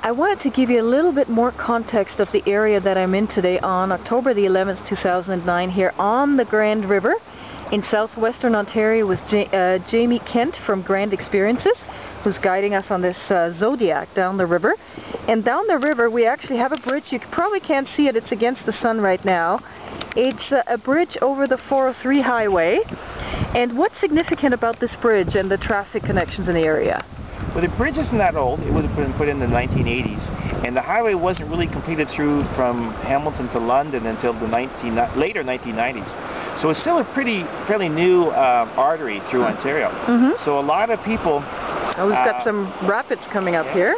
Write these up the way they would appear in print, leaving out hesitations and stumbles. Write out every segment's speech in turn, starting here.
I wanted to give you a little bit more context of the area that I'm in today on October the 11th, 2009, here on the Grand River in southwestern Ontario with Jamie Kent from Grand Experiences, who's guiding us on this Zodiac down the river. And down the river we actually have a bridge. You probably can't see it, it's against the sun right now. It's a bridge over the 403 highway. And what's significant about this bridge and the traffic connections in the area? Well, the bridge isn't that old. It would have been put in the 1980s, and the highway wasn't really completed through from Hamilton to London until the later 1990s. So it's still a fairly new artery through Ontario. So a lot of people... Oh, we've got some rapids coming up here.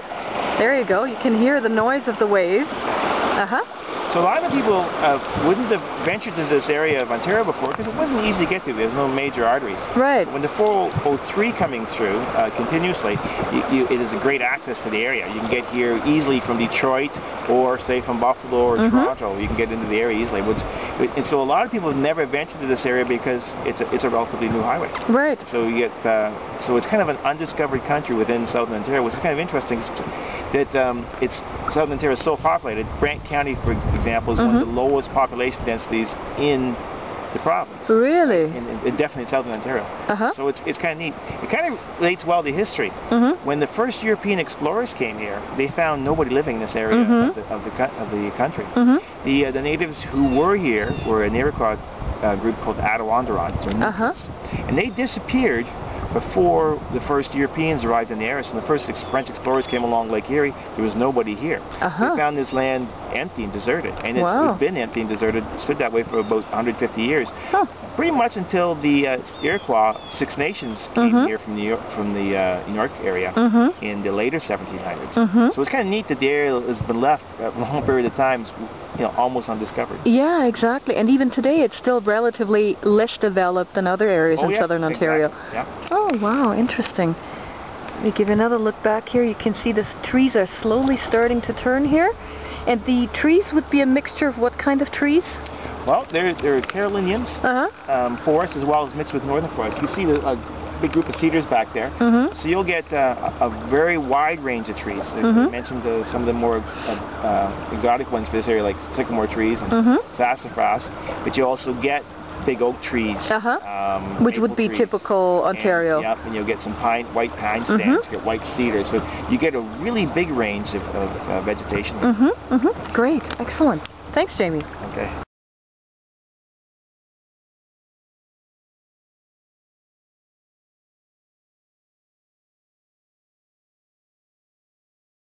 There you go. You can hear the noise of the waves. So a lot of people wouldn't have ventured into this area of Ontario before because it wasn't easy to get to. There's no major arteries. Right. When the 403 coming through continuously, it is a great access to the area. You can get here easily from Detroit or say from Buffalo or Toronto. You can get into the area easily. And so a lot of people have never ventured to this area because it's a relatively new highway. Right. So you get so it's kind of an undiscovered country within southern Ontario, which is kind of interesting. That southern Ontario is so populated. Brant County, for example, is one of the lowest population densities in the province. Really? And definitely in southern Ontario. So it's kind of neat. It kind of relates well to history. When the first European explorers came here, they found nobody living in this area of the country. The natives who were here were an Iroquois group called Adirondacks, and they disappeared before the first Europeans arrived in the area. So when the first French explorers came along Lake Erie, there was nobody here. They found this land empty and deserted, and it's been empty and deserted, stood that way for about 150 years. Pretty much until the Iroquois Six Nations came here from New York area in the later 1700s. So it's kind of neat that the area has been left a long period of time, almost undiscovered. Yeah, exactly. And even today it's still relatively less developed than other areas in southern Ontario. Oh, wow, interesting. Let me give you another look back here. You can see the trees are slowly starting to turn here. And the trees would be a mixture of what kind of trees? Well, they're Carolinians forest as well as mixed with northern forest. You see a big group of cedars back there. So you'll get a very wide range of trees. I mentioned some of the more exotic ones for this area, like sycamore trees and sassafras. But you also get big oak trees, which would be typical Ontario. And you'll get some white pine stands, you get white cedar. So you get a really big range of vegetation. Great, excellent. Thanks, Jamie. Okay.